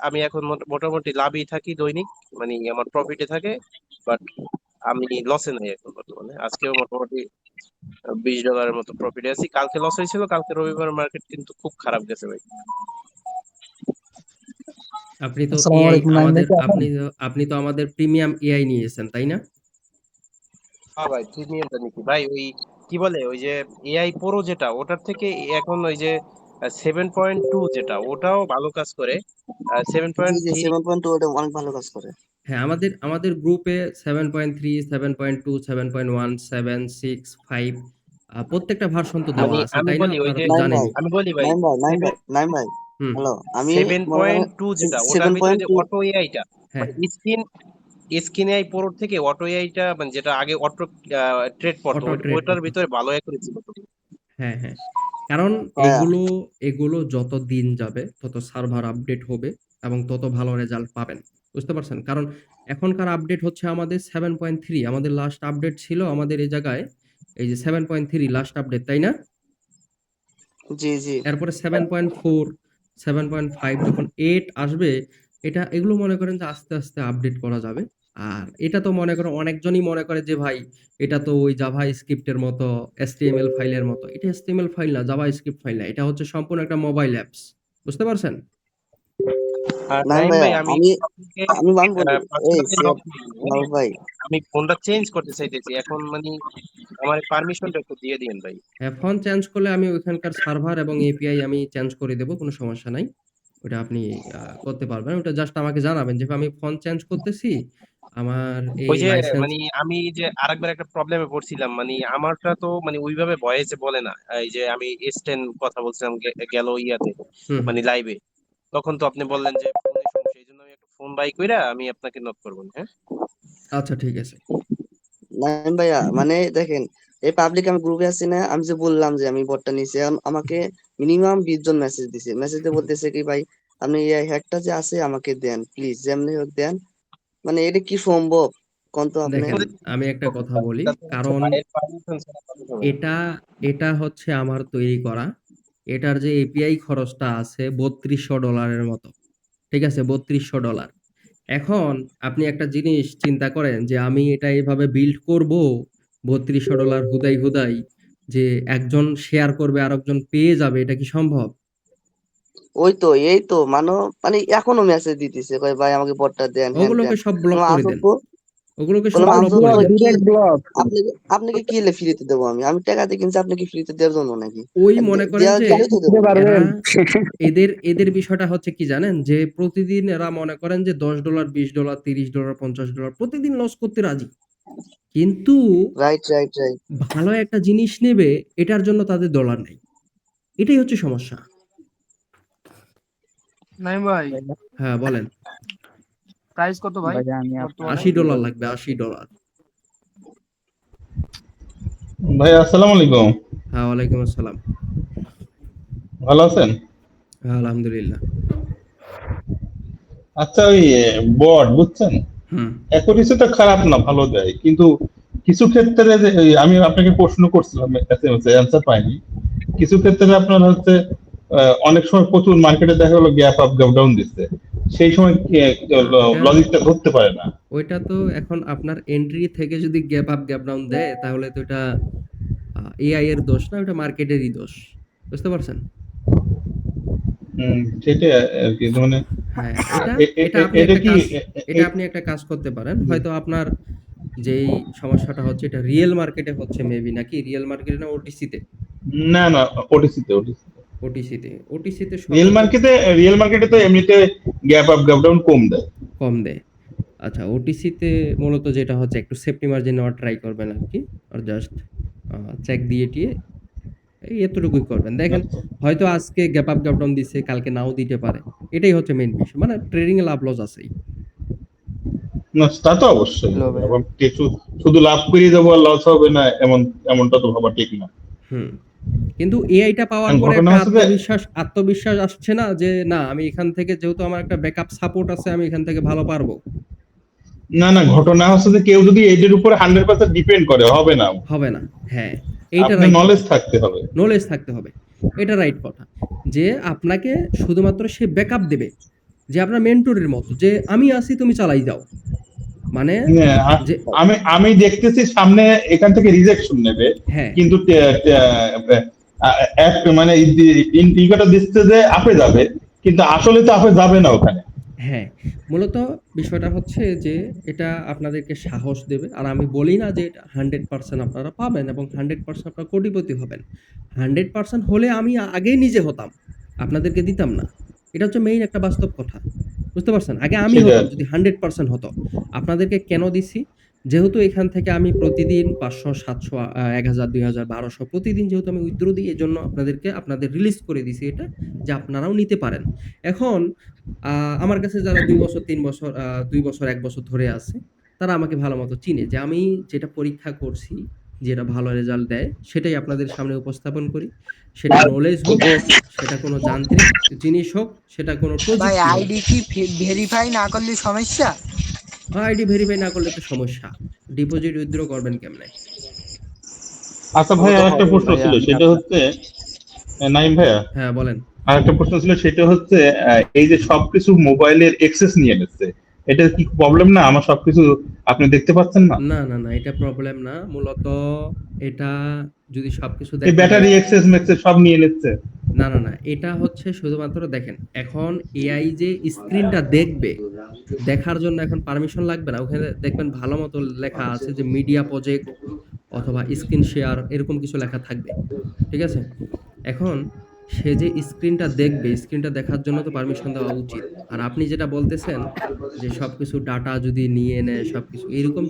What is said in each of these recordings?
আমি এখন মোটামুটি লাভই থাকি দৈনিক, মানে আমার প্রফিটে থাকে, বাট আমি লসে নাই এখন বর্তমানে। আজকেও মোটামুটি $20 মতো প্রফিটে আছি। কালকে লস হয়েছিল, কালকে রবিবার মার্কেট কিন্তু খুব খারাপ গেছে ভাই। আপনি তো আসসালামু এআই আলাইকুম, নাইম ভাই আমাদের কি আছেন? আপনি তো আমাদের প্রিমিয়াম এআই নিয়েছেন, তাই না? হ্যাঁ ভাই, প্রিমিয়ামটা নিচ্ছি ভাই। ওই কি বলে, ওই যে এআই প্রো যেটা, ওটার থেকে এখন ওই যে 7.2 যেটা, ওটাও ভালো কাজ করে। সেভেন জি পয়েন্ট জি, থ্রি 7.2 ওটা অনেক ভালো কাজ করে। হ্যাঁ, আমাদের গ্রুপে 7.3, 7.2, 7.1, 7, 6, 5 প্রত্যেকটা ভার্সন তো দেওয়া মানে আছে, আমি তাই না? বলি ওই আপনারা যে, তো নাইম ভাই, জানেনই। আমি বলি ভাই, নাইম ভাই, নাইম সেভেন ভাই, নাইম ভাই, হুম, হ্যালো, আমি সেভেন মনে করেন পয়েন্ট টু যেটা, ওটার সেভেন ভিতরে পয়েন্ট যে টু অটো এআইটা, হ্যাঁ, মানে স্ক্রিন এআই প্রোর থেকে অটো এআইটা, মানে যেটা আগে অটো ট্রেড পড়তো, অটো ট্রেড ওটার করতে। ভিতরে ভালো অ্যাকুরেসি হতো। হ্যাঁ, হ্যাঁ। কারণ ভাইয়া। এগুলো যত দিন যাবে তত সার্ভার আপডেট হবে এবং তত ভালো রেজাল্ট পাবেন। বুঝতে পারছেন? কারণ এখনকার আপডেট হচ্ছে আমাদের 7.3, আমাদের লাস্ট আপডেট ছিল আমাদের এই জায়গায় এই যে 7.3 লাস্ট আপডেট, তাই না? জি জি, এরপরে 7.4, 7.5 যখন 8 আসবে, এগুলো মনে করেন যে আস্তে, আস্তে আপডেট করা যাবে। আর এটা তো মনে করেন অনেকজনই মনে করে যে ভাই এটা তো ওই জাভাস্ক্রিপ্ট এর মতো, HTML ফাইলের মতো। এটা HTML ফাইল না, জাভাস্ক্রিপ্ট ফাইল না। এটা হচ্ছে সম্পূর্ণ একটা মোবাইল অ্যাপস। বুঝতে পারছেন? আর নাইম নাইম ভাইয়া, ভাই, আমি আমি আপনাকে আমি বলি, এই পার্সোনালি সিয়াদ নক করবো, নাও হ্যাঁ? ভাই। আমি ফোনটা চেঞ্জ করতে চাইতেছি এখন, মানে আমার পারমিশনটা একটু দিয়ে দিন ভাই। হ্যাঁ, ফোন চেঞ্জ করলে আমি ওইখানকার সার্ভার এবং এপিআই আমি চেঞ্জ করে দেব। কোনো সমস্যা নাই। ওটা আপনি করতে পারবেন। ওটা জাস্ট আমাকে জানাবেন যে আমি ফোন চেঞ্জ করতেছি। আমার এই ওই যে লাইসেন্স মানে আমি যে আরেকবার একটা প্রবলেমে পড়ছিলাম, মানে আমারটা তো মানে ওইভাবে ভয়েসে বলে না। এই যে আমি S10 কথা বলছিলাম গেল ইয়াতে, হুম, হুম। মানে লাইভে, তখন তো আপনি বললেন যে ফোনে সমস্যা, এই জন্য আমি একটা ফোন বাই কইরা আমি আপনাকে নক করবো, হ্যাঁ? আচ্ছা ঠিক আছে। নাইম ভাইয়া, মানে দেখেন, এই পাবলিক আমি গ্রুপে আছি না, আমি যে বললাম যে আমি বটটা নিয়েছি, আমাকে মিনিমাম 20 জন মেসেজ দিছে, মেসেজ দিয়ে বলতেছে কি ভাই, আপনি এই হ্যাকটা যে আছে আমাকে দেন প্লিজ, যেমনি হোক দেন। মানে এটা কি সম্ভব কোন তো আপনি? দেখেন, আমি একটা কথা বলি। এটা তো হচ্ছে কারণ ভাইয়ের পারমিশন ছাড়া কথা হবে না। এটা এটা হচ্ছে আমার তৈরি করা। এটার যে এপিআই খরচটা আছে $৩২০০ মতো। ঠিক আছে? $৩২০০। এখন আপনি একটা জিনিস চিন্তা করেন যে আমি এটা এভাবে বিল্ড করব $৩২০০ হুদাই, হুদাই যে একজন শেয়ার করবে আরেকজন পেয়ে যাবে, এটা কি সম্ভব? ওই তো, এই তো মানে এখনো মেসেজ দিতেছে কই ভাই আমাকে বটটা দেন, হ্যান ওগুলোকে ত্যান। সব ব্লক করে আসল দেন। তো, ওগুলোকে সব বললাম ব্লক আসল করে তো দেন। কি, ডিরেক্ট ব্লক। আপনাকে কি ফ্রিতে দেবো? আমি টাকা দিয়ে কিনছি, আপনি কি ফ্রিতে দেওয়ার জন্য নাকি? ওই মনে করেন দেওয়া যে দিলেই তো দিতে দেবো। এরা পারবেন। এদের বিষয়টা হচ্ছে কি জানেন? যে প্রতিদিন এরা মনে করেন যে $10, $20, $30, $50 প্রতিদিন লস করতে রাজি। কিন্তু রাইট রাইট রাইট। ভালো একটা জিনিস নেবে, এটার জন্য তাদের ডলার নেই। এটাই হচ্ছে সমস্যা। নাইম ভাই, হ্যাঁ, বলেন। প্রাইস কত ভাই ভাই আমি বর্তমানে? $80 লাগবে, $80। ভাই আসসালামু আলাইকুম। হ্যাঁ, ওয়ালাইকুম আসসালাম। ভালো আছেন? হ্যাঁ, আলহামদুলিল্লাহ। আচ্ছা, ওই বট বুঝছেন, হুম, অ্যাকুরেসি তো খারাপ না, ভালো দেয়, কিন্তু কিছু ক্ষেত্রে যে আমি আপনাকে প্রশ্ন করছিলাম, এসএমএস এ অ্যান্সার পাইনি। কিছু ক্ষেত্রে আপনার হচ্ছে অনেক সময় প্রচুর মার্কেটে দেখা গেলো গ্যাপ আপ গ্যাপ ডাউন দিচ্ছে, সেই সময় না এটা লজিকটা ধরতে পারে না। ওইটা তো এখন আপনার এন্ট্রি থেকে যদি গ্যাপ আপ গ্যাপ ডাউন দেয় তাহলে তো এটা এআই এর দোষ না, ওটা মার্কেটেরই দোষ। বুঝতে পারছেন? সেটাই আর কি, মানে হ্যাঁ, এটা এটা আপনি এটা একটা কি কাজ এটা আপনি একটা কাজ করতে পারেন। হয়তো আপনার যেই সমস্যাটা হচ্ছে এটা রিয়েল মার্কেটে হচ্ছে মেবি, নাকি রিয়েল মার্কেটে না ওটিসিতে? না না, ওটিসিতে ওটিসিতে ওটিসিতে রিয়েল সর্বোচ্চ মার্কেটে রিয়েল মার্কেটে তো এমনিতে গ্যাপ আপ গ্যাপ ডাউন কম দেয়। কম দেয়। আচ্ছা, ওটিসিতে মূলত যেটা হচ্ছে একটু সেফটি মার্জিন নেওয়ার ট্রাই করবেন আরকি। আর জাস্ট চেক দিয়ে টিয়ে এই এতটুকুই করবেন। দেখেন, আচ্ছা, হয়তো আজকে গ্যাপ আপ গ্যাপ ডাউন দিছে, কালকে নাও দিতে পারে। এটাই হচ্ছে মেইন বিষয়। মানে ট্রেডিং এ লাভ লস আছেই। না তা তো অবশ্যই, হ্যালো ভাইয়া। আবার কিছু শুধু লাভ করে যাবো আর লস হবে না, এমনটা তো ভাবা ঠিক না। হুম। কিন্তু এআইটা পাওয়ার কারণ পরে ঘটনা একটা হচ্ছে যে, আত্মবিশ্বাস আসছে না যে না আমি এখান থেকে যেহেতু আমার একটা ব্যাকআপ সাপোর্ট আছে আমি এখান থেকে ভালো পারবো। না না, ঘটনা হচ্ছে যে কেউ যদি এটার উপরে 100% ডিপেন্ড করে, হবে না। হবে না। হ্যাঁ, এইটা আপনার রাইট নলেজ কথা। থাকতে হবে। নলেজ থাকতে হবে। এটা রাইট কথা। যে আপনাকে শুধুমাত্র সে ব্যাকআপ দেবে। যে আপনার মেন্টরের মতো, যে আমি আছি তুমি চালাই যাও, মানে হ্যাঁ, যে আমি দেখতেছি সামনে এখান থেকে রিজেকশন নেবে, হ্যাঁ কিন্তু মানে ইন্ডিকেটর দিচ্ছে যে আপে যাবে, কিন্তু আসলে তো আপে যাবে না ওখানে। হ্যাঁ, মূলত বিষয়টা হচ্ছে যে এটা আপনাদেরকে সাহস দেবে। আর আমি বলি না যে এটা 100% আপনারা পাবেন এবং 100% আপনারা কোটিপতি হবেন। 100% হলে আমি আগেই নিজে হতাম, আপনাদেরকে দিতাম না। এটা হচ্ছে মেইন একটা বাস্তব কথা, বুঝতে পারছেন? আগে আমি সেটা হতাম যদি 100% হতো। আপনাদেরকে কেন দিছি? যেহেতু এখান থেকে আমি প্রতিদিন 500, 700, 1000, 2000, 1200 প্রতিদিন যেহেতু আমি উইথড্র দিই, এজন্য আপনাদেরকে আপনাদের রিলিজ করে দিছি এটা, যে আপনারাও নিতে পারেন। এখন আমার কাছে যারা 2 বছর, 3 বছর, 2 বছর, 1 বছর ধরে আছে, তারা আমাকে ভালোমতো চিনে যে আমি যেটা পরীক্ষা করছি, যেটা ভালো রেজাল্ট দেয়, সেটাই আপনাদের সামনে উপস্থাপন করি। সেটা নলেজ হোক, সেটা কোনো যান্ত্রিক জিনিস হোক, সেটা কোনো ভাই প্রযুক্তি হোক। আইডি কি ভেরিফাই না করলে সমস্যা? আইডি ভেরিফাই না করলে তো সমস্যা। ডিপোজিট উইথড্র করবেন কেমনে? আচ্ছা ভাই, আরেকটা প্রশ্ন ছিল, সেটা হচ্ছে নাইম ভাইয়া, হ্যাঁ, বলেন। আরেকটা প্রশ্ন ছিল, সেটা হচ্ছে এই যে সবকিছু মোবাইলের এক্সেস নিয়ে নিচ্ছে, এটা কি প্রবলেম না? আমার সবকিছু আপনি দেখতে পাচ্ছেন না? না, না, না, এটা প্রবলেম না। মূলত এটা যদি সবকিছু এই দেখা যায়, ব্যাটারি এক্সেস মেক্সেস সব নিয়ে নিচ্ছে। না, না, না, এটা হচ্ছে শুধুমাত্র দেখেন, এখন এআই যে স্ক্রিনটা দেখবে, দেখার জন্য এখন পারমিশন লাগবে না। ওখানে দেখবেন ভালো মতো লেখা আছে যে মিডিয়া প্রজেক্ট অথবা স্ক্রিন শেয়ার, এরকম কিছু লেখা থাকবে। ঠিক আছে? এখন সে যে স্ক্রিনটা দেখবে, স্ক্রিনটা দেখার জন্য তো পারমিশন দেওয়া উচিত। আর আপনি যেটা বলতেছেন যে সবকিছু ডাটা যদি নিয়ে নেয়, সবকিছু এরকম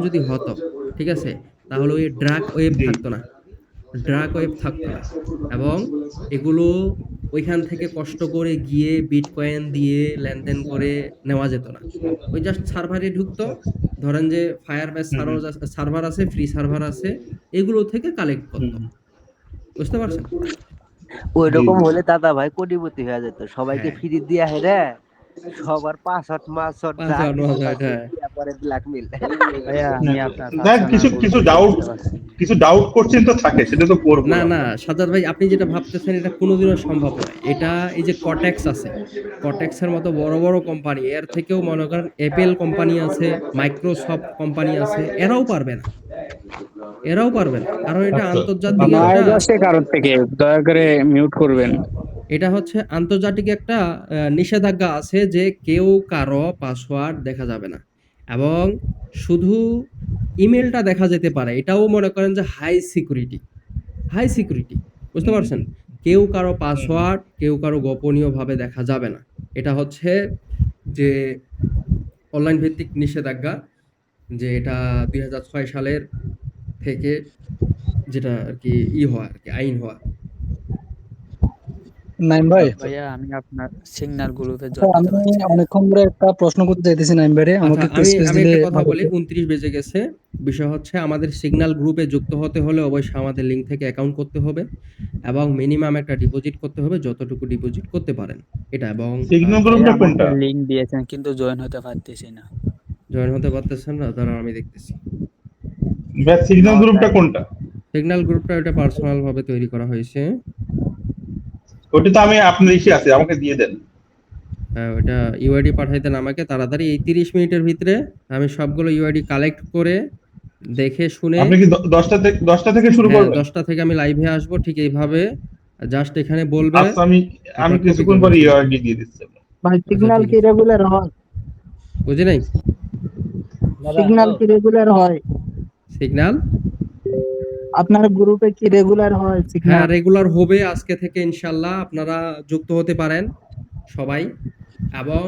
যদি হতো, ঠিক আছে? তাহলে ওই ডার্ক ওয়েব জি। থাকতো না। ডার্ক ওয়েব থাকতো না। এবং এগুলো ওইখান থেকে কষ্ট করে গিয়ে বিটকয়েন দিয়ে লেনদেন করে নেওয়া যেত না। ওই জাস্ট সার্ভারে ঢুকতো। ধরেন যে ফায়ারবেস সার্ভার আছে, ফ্রি সার্ভার আছে, এগুলো থেকে কালেক্ট করতো। বুঝতে পারছেন? ওই জি রকম জি। হলে দাদা ভাই কোটিপতি হয়ে যেত, সবাইকে হ্যাঁ, ফ্রি দিয়া হেরে সবার পাসওয়ার্ড মাসওয়ার্ড যা পাসওয়ার্ড কিছু মাসওয়ার্ড, আছে হ্যাঁ। দিয়া পরে ব্ল্যাকমেল। ভাইয়া আমি আপনার দেখ, কাজটা না কিছু বলতে কিছু ডাউট বুঝতে পারছি। কিছু ডাউট করছেন তো থাকে, সেটা তো করবো না, না, আমরা। সাজ্জাদ ভাই, আপনি যেটা ভাবতেছেন এটা কোনোদিনও সম্ভব নয়। এটা এই যে কটেক্স আছে, কটেক্সের মতো বড়, বড় কোম্পানি, এর থেকেও মনে করেন অ্যাপেল কোম্পানি আছে, মাইক্রোসফট কোম্পানি আছে, এরাও পারবে না। এরাও পারবে না। কারণ এটা আচ্ছা আন্তর্জাতিক আচ্ছা। একটা, নয়েজ আসছে কারোর থেকে, দয়া করে মিউট করবেন। এটা হচ্ছে আন্তর্জাতিক একটা নিষেধাজ্ঞা আছে যে কেউ কারো পাসওয়ার্ড দেখা যাবে না। এবং শুধু ইমেলটা দেখা যেতে পারে। এটাও মনে করেন যে হাই সিকিউরিটি। হাই সিকিউরিটি, বুঝতে পারছেন? কেউ কারো পাসওয়ার্ড, কেউ কারো গোপনীয়ভাবে দেখা যাবে না। এটা হচ্ছে যে অনলাইন ভিত্তিক নিষেধাজ্ঞা, যে এটা 2006 সালের থেকে যেটা আর কি হওয়া আর কি আইন হওয়া। নাইম ভাই, আচ্ছা ভাইয়া আমি আপনার সিগন্যাল গ্রুপে আচ্ছা, জয়েন আমি হতে পারছি না। অনেকক্ষণ ধরে একটা প্রশ্ন করতে চাইতেছি নাইম ভাই, আচ্ছা, আমাকে একটু আমি স্পেস আমি দিলে একটা কথা ভালো বলি। হতো। 29 বেজে গেছে। বিষয় হচ্ছে আমাদের সিগন্যাল গ্রুপে যুক্ত হতে হলে অবশ্যই আমাদের লিঙ্ক থেকে অ্যাকাউন্ট করতে হবে এবং মিনিমাম একটা ডিপোজিট করতে হবে, যতটুকু ডিপোজিট করতে পারেন এটা। এবং সিগন্যাল ভাইয়া গ্রুপটা আমাকে কোনটা? লিংক দিয়েছেন কিন্তু জয়েন হতে পারতেছি না। জয়েন হতে পারতেছেন না? দাঁড়ান, আমি দেখতেছি। ব্যাস, সিগন্যাল নট গ্রুপটা কোনটা? সিগন্যাল গ্রুপটা এটা পার্সোনাল ভাবে তৈরি করা হয়েছে। ওটা তো আমি আপনার ইসে আছে, আমাকে দিয়ে দেন। ওটা ইউআইডি পাঠাই দেন আমাকে তাড়াতাড়ি। এই 30 মিনিটের ভিতরে আমি সবগুলো ইউআইডি কালেক্ট করে দেখে শুনে, আপনি কি 10টা থেকে শুরু হ্যাঁ, করবেন? 10টা থেকে আমি লাইভে আসবো ঠিক এইভাবে। জাস্ট এখানে বলবে, আচ্ছা, আমি আপনার কপি কিছুক্ষণ করবেন পরে শুধু। ইউআইডি দিয়ে দিচ্ছি। ভাই আচ্ছা, সিগন্যাল ঠিক কি আছে। রেগুলার হয়? বুঝি নাই? সিগন্যাল কি রেগুলার হয়? সিগন্যাল, আপনার গ্রুপে কি রেগুলার হয় হ্যাঁ, সিগন্যাল? রেগুলার হবে আজকে থেকে ইনশাল্লাহ। আপনারা যুক্ত হতে পারেন সবাই। এবং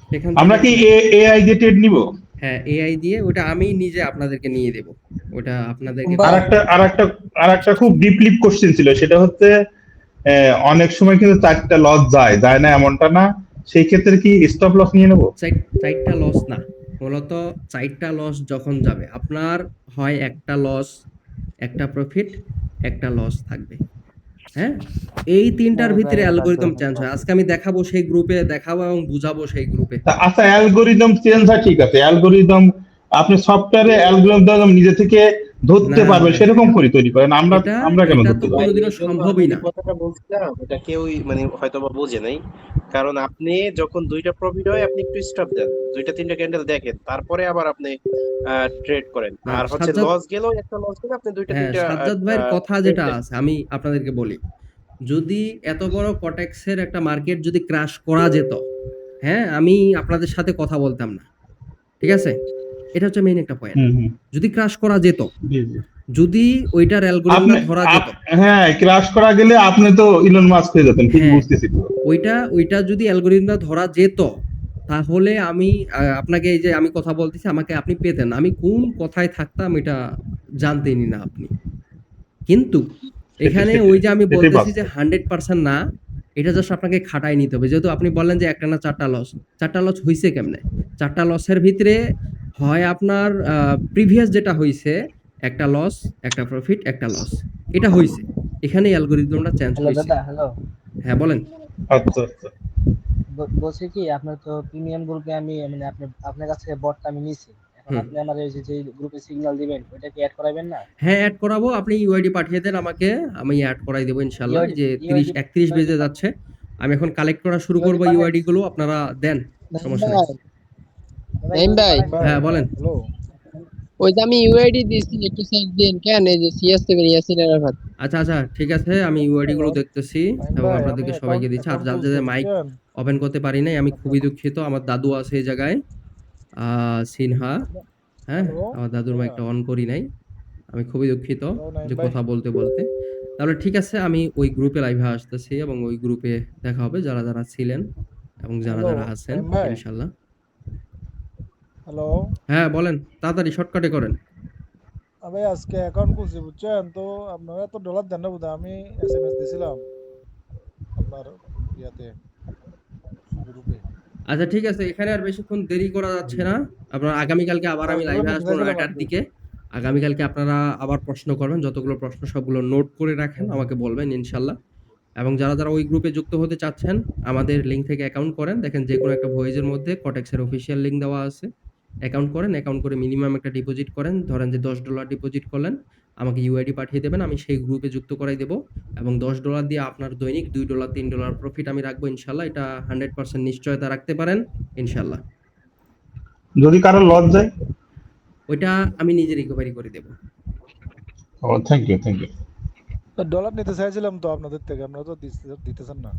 সেখান আমরা থেকে, কি এআই দিয়ে ট্রেড নিব? হ্যাঁ, এআই দিয়ে ওটা আমি নিজে আপনাদেরকে নিয়ে দেব। ওটা আপনাদেরকে বাহ। আরেকটা খুব ডিপলি কোশ্চেন ছিল, সেটা হচ্ছে অনেক সময় কিন্তু 4টা লস যায় না এমনটা না, সেই ক্ষেত্রে কি স্টপ লস নিয়ে নেব? চারটা লস না, মূলত 4টা লস যখন যাবে, আপনার হয় একটা লস, একটা প্রফিট, একটা লস থাকবে। হ্যাঁ, এই 3টার ভিতরে অ্যালগরিদম চেঞ্জ হয়। আজকে আমি দেখাবো, সেই গ্রুপে দেখাবো এবং বুঝাবো সেই গ্রুপে। আচ্ছা, অ্যালগোরিদম চেঞ্জ হয়, ঠিক আছে। অ্যালগোরিদম আপনি সফটওয়্যারে অ্যালগোরিদম নিজে থেকে ধরতে না পারবে ভাই, সেরকম করে তৈরি করেন, আমরা এটা আমরা কেন এটা ধরতে তো পারবো? কোনোদিনও এই জন্য আমি সম্ভবই যে না। কথাটা বলছিলাম এটা কেউই মানে হয়তো বা বোঝে নাই। কারণ আপনি যখন দুইটা প্রফিট হয় আপনি একটু স্টপ দেন, দুইটা তিনটা ক্যান্ডেল দেখেন, তারপরে আবার আপনি ট্রেড করেন। না আর হচ্ছে সাজ্জাদ, লস গেলেও একটা লস গেলে আপনি দুইটা হ্যাঁ তিনটা সাজ্জাদ ভাইয়ের কথা ট্রেড যেটা দেন। আছে আমি আপনাদেরকে বলি, যদি এত বড় কটেক্সের একটা মার্কেট যদি ক্রাশ করা যেত, হ্যাঁ আমি আপনাদের সাথে কথা বলতাম না, ঠিক আছে? এটা হচ্ছে মেইন একটা পয়েন্ট। হুম হুম, যদি ক্রাশ করা যেত, জি জি। যদি ওইটার অ্যালগরিদমটা আপনি ধরা যেত, হ্যাঁ, ক্রাশ করা গেলে আপনি তো ইলন মাস্ক হয়ে যেতেন, ঠিক হ্যাঁ বুঝতেছি তো। ওইটা যদি অ্যালগরিদমটা ধরা যেত, তাহলে আমি আপনাকে এই যে আমি কথা বলতেছি আমাকে আপনি পেতেন না। আমি কোন কথায় থাকতাম এটা জানতেনই না আপনি। কিন্তু সেটাই এখানে ওই সেটাই যে আমি সেটাই বলতেছি যে বাস্তব। 100% না, এটা জাস্ট আপনাকে খাটায় নিতে হবে। যেহেতু আপনি বললেন যে একটা না 4টা লস। 4টা লস হইছে কেমনে? 4টা লসের ভিতরে হয় আপনার প্রিভিয়াস যেটা হইছে, একটা লস, একটা প্রফিট, একটা লস। এটা হইছে। এখানেই অ্যালগরিদমটা চেঞ্জ হ্যালো হইছে। দাদা, হ্যালো। হ্যাঁ, বলেন। আচ্ছা আচ্ছা। বলছি কি, আপনার তো প্রিমিয়াম গ্রুপে আমি মানে আপনার কাছে বটটা আমি নিছি। এখন হুম। আপনি আমার এই যে গ্রুপে সিগন্যাল দিবেন, ওইটা কি এড করাবেন না? হ্যাঁ, এড করাবো। আপনি ইউআইডি পাঠিয়ে দেন আমাকে। আমি এড করাই দেব ইনশাআল্লাহ। এই ইউআইডি যে 30 ইউআইডি 31 ইউআইডি বেজে যাচ্ছে। আমি এখন কালেক্ট করা শুরু করব পাঠাই ইউআইডি দিছি। গুলো। আপনারা দেন। নাইম সমস্যা ভাই, নাই। নাইম ভাই, হ্যাঁ, বলেন। হ্যালো। ওই যে আমি ইউআইডি দিছি, একটু চেক দিন কেন, এই যে সিএস7 ইয়াসিন আরাফাত। আচ্ছা, আচ্ছা, ঠিক আছে। আমি ইউআইডি গুলো দেখতেছি নাইম এবং ভাই, আমি আপনাদেরকে সবাইকে দিচ্ছি। আর অ্যাকাউন্ট খুলছি, যাদের মাইক বুঝছেন? ওপেন করতে পারি নাই, আমি খুবই দুঃখিত। আমার দাদু আছে এই জায়গায়। সিনহা, হ্যাঁ? হ্যালো আমার দাদুর ভাইয়া, মাইকটা অন করি নাই। আমি খুবই দুঃখিত হ্যালো নাইম যে ভাই। কথা বলতে, বলতে। তাহলে ঠিক আছে, আমি ওই গ্রুপে লাইভে আসতেছি এবং ওই গ্রুপে দেখা হবে যারা, যারা ছিলেন এবং যারা, হ্যালো যারা আছেন নাইম ভাই, ইনশাআল্লাহ। হ্যালো। হ্যাঁ, বলেন। তাড়াতাড়ি শর্টকাটে করেন। আমি আজকে অ্যাকাউন্ট খুলছি, বুঝছেন? তো আপনারা তো ডলার দেন না বোধহয়, আমি এসএমএস দিছিলাম আপনার ইয়াতে, গ্রুপে। আচ্ছা, ঠিক আছে। এখানে আর বেশিক্ষণ দেরি করা যাচ্ছে না। আপনারা আগামীকালকে আবার আমি ওইগুলো লাইভে নিতে আসবো চাইছিলাম ৯টার আর কি। দিকে। আগামীকালকে আপনারা আবার প্রশ্ন করবেন। যতগুলো প্রশ্ন সবগুলো নোট করে রাখেন, আমাকে বলবেন ইনশাআল্লাহ। এবং যারা, যারা ওই গ্রুপে যুক্ত হতে চাচ্ছেন, আমাদের লিঙ্ক থেকে অ্যাকাউন্ট করেন। দেখেন যেকোনো একটা ভয়েসের মধ্যে কটেক্সের অফিসিয়াল লিঙ্ক দেওয়া আছে। অ্যাকাউন্ট করেন। অ্যাকাউন্ট করে মিনিমাম একটা ডিপোজিট করেন। ধরেন যে $10 ডিপোজিট করলেন। আমাকে ইউআইডি পাঠিয়ে দেবেন। আমি সেই গ্রুপে যুক্ত করাই দেব। এবং $10 দিয়ে আপনার দৈনিক $2 $3 প্রফিট আমি রাখবো ইনশাআল্লাহ। এটা 100% নিশ্চয়তা রাখতে পারেন ইনশাআল্লাহ। যদি কারো লস যায়? ওইটা আমি নিজে রিকভারি করে দেব। ও thank you thank you. Dollar নিতে চাইছিলাম তো আপনাদের থেকে, আপনারা তো দিতেছেন না।